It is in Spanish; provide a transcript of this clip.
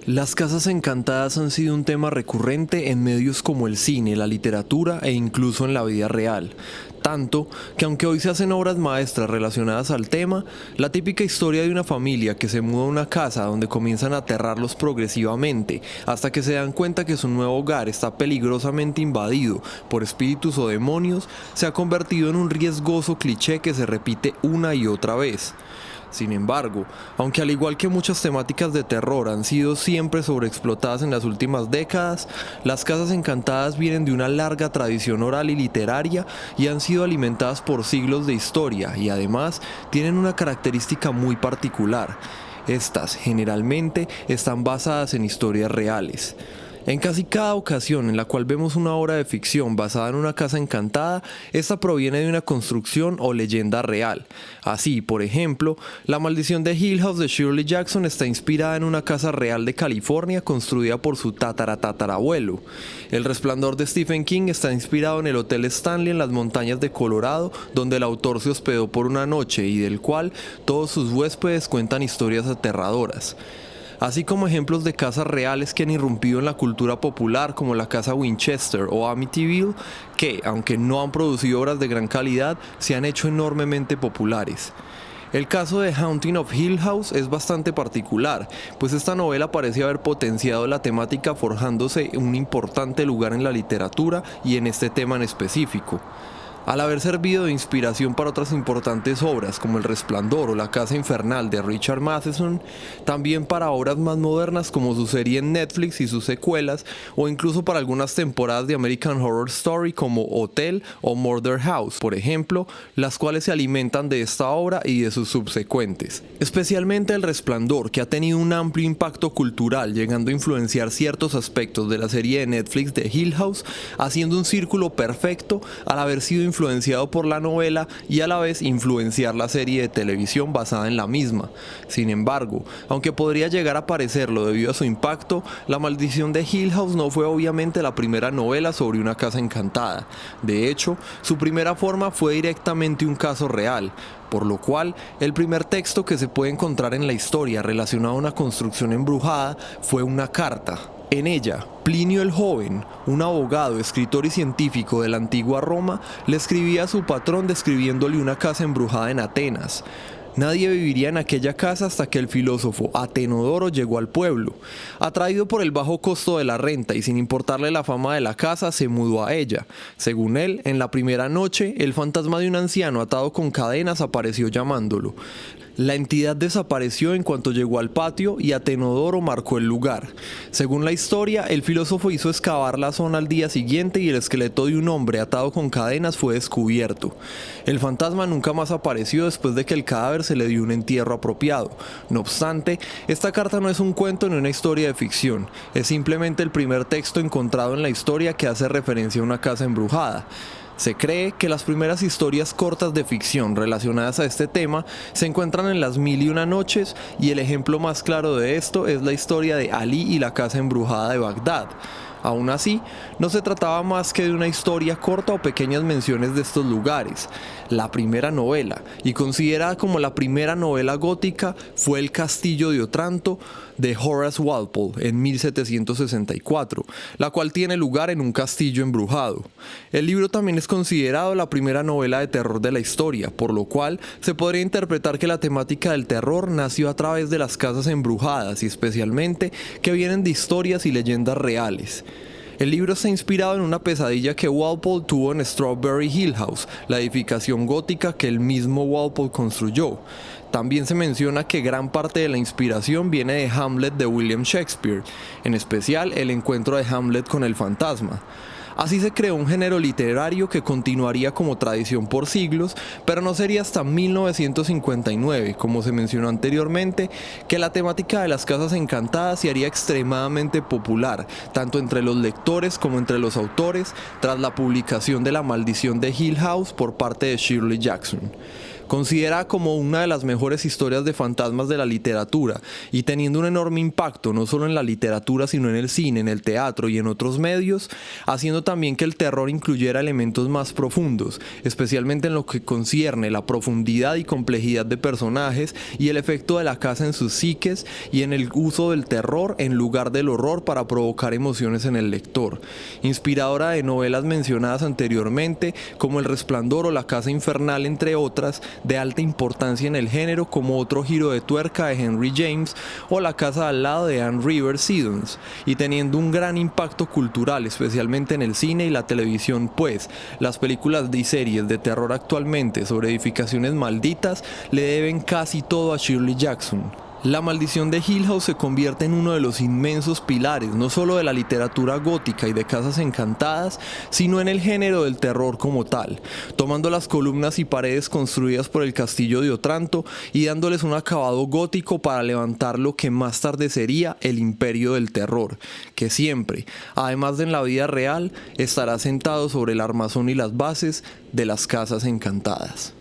Las casas encantadas han sido un tema recurrente en medios como el cine, la literatura e incluso en la vida real. Tanto que aunque hoy se hacen obras maestras relacionadas al tema, la típica historia de una familia que se muda a una casa donde comienzan a aterrarlos progresivamente hasta que se dan cuenta que su nuevo hogar está peligrosamente invadido por espíritus o demonios, se ha convertido en un riesgoso cliché que se repite una y otra vez. Sin embargo, aunque al igual que muchas temáticas de terror han sido siempre sobreexplotadas en las últimas décadas, las casas encantadas vienen de una larga tradición oral y literaria y han sido alimentadas por siglos de historia y además tienen una característica muy particular. Estas generalmente están basadas en historias reales. En casi cada ocasión en la cual vemos una obra de ficción basada en una casa encantada, esta proviene de una construcción o leyenda real. Así, por ejemplo, La maldición de Hill House de Shirley Jackson está inspirada en una casa real de California construida por su tataratatarabuelo. El Resplandor de Stephen King está inspirado en el Hotel Stanley en las montañas de Colorado, donde el autor se hospedó por una noche y del cual todos sus huéspedes cuentan historias aterradoras. Así como ejemplos de casas reales que han irrumpido en la cultura popular como la casa Winchester o Amityville, que, aunque no han producido obras de gran calidad, se han hecho enormemente populares. El caso de Haunting of Hill House es bastante particular, pues esta novela parece haber potenciado la temática forjándose un importante lugar en la literatura y en este tema en específico. Al haber servido de inspiración para otras importantes obras como El Resplandor o La Casa Infernal de Richard Matheson, también para obras más modernas como su serie en Netflix y sus secuelas, o incluso para algunas temporadas de American Horror Story como Hotel o Murder House, por ejemplo, las cuales se alimentan de esta obra y de sus subsecuentes. Especialmente El Resplandor, que ha tenido un amplio impacto cultural, llegando a influenciar ciertos aspectos de la serie de Netflix de Hill House, haciendo un círculo perfecto al haber sido influenciado por la novela y a la vez influenciar la serie de televisión basada en la misma. Sin embargo, aunque podría llegar a parecerlo debido a su impacto, La maldición de Hill House no fue obviamente la primera novela sobre una casa encantada. De hecho, su primera forma fue directamente un caso real, por lo cual el primer texto que se puede encontrar en la historia relacionado a una construcción embrujada fue una carta. En ella, Plinio el Joven, un abogado, escritor y científico de la antigua Roma, le escribía a su patrón describiéndole una casa embrujada en Atenas. Nadie viviría en aquella casa hasta que el filósofo Atenodoro llegó al pueblo. Atraído por el bajo costo de la renta y sin importarle la fama de la casa, se mudó a ella. Según él, en la primera noche, el fantasma de un anciano atado con cadenas apareció llamándolo. La entidad desapareció en cuanto llegó al patio y Atenodoro marcó el lugar. Según la historia, el filósofo hizo excavar la zona al día siguiente y el esqueleto de un hombre atado con cadenas fue descubierto. El fantasma nunca más apareció después de que el cadáver se le dio un entierro apropiado. No obstante, esta carta no es un cuento ni una historia de ficción, es simplemente el primer texto encontrado en la historia que hace referencia a una casa embrujada. Se cree que las primeras historias cortas de ficción relacionadas a este tema se encuentran en Las Mil y Una Noches y el ejemplo más claro de esto es la historia de Ali y la casa embrujada de Bagdad. Aún así, no se trataba más que de una historia corta o pequeñas menciones de estos lugares. La primera novela, y considerada como la primera novela gótica, fue El Castillo de Otranto de Horace Walpole en 1764, la cual tiene lugar en un castillo embrujado. El libro también es considerado la primera novela de terror de la historia, por lo cual se podría interpretar que la temática del terror nació a través de las casas embrujadas y especialmente que vienen de historias y leyendas reales. El libro está inspirado en una pesadilla que Walpole tuvo en Strawberry Hill House, la edificación gótica que el mismo Walpole construyó. También se menciona que gran parte de la inspiración viene de Hamlet de William Shakespeare, en especial el encuentro de Hamlet con el fantasma. Así se creó un género literario que continuaría como tradición por siglos, pero no sería hasta 1959, como se mencionó anteriormente, que la temática de las casas encantadas se haría extremadamente popular, tanto entre los lectores como entre los autores, tras la publicación de La maldición de Hill House por parte de Shirley Jackson. Considerada como una de las mejores historias de fantasmas de la literatura y teniendo un enorme impacto no solo en la literatura sino en el cine, en el teatro y en otros medios, haciendo también que el terror incluyera elementos más profundos, especialmente en lo que concierne la profundidad y complejidad de personajes y el efecto de la casa en sus psiques y en el uso del terror en lugar del horror para provocar emociones en el lector. Inspiradora de novelas mencionadas anteriormente como El Resplandor o La Casa Infernal, entre otras, de alta importancia en el género como Otro giro de tuerca de Henry James o La casa al lado de Anne River Siddons, y teniendo un gran impacto cultural, especialmente en el cine y la televisión, pues las películas y series de terror actualmente sobre edificaciones malditas le deben casi todo a Shirley Jackson. La Maldición de Hill House se convierte en uno de los inmensos pilares, no solo de la literatura gótica y de casas encantadas, sino en el género del terror como tal, tomando las columnas y paredes construidas por el castillo de Otranto y dándoles un acabado gótico para levantar lo que más tarde sería el imperio del terror, que siempre, además de en la vida real, estará sentado sobre el armazón y las bases de las casas encantadas.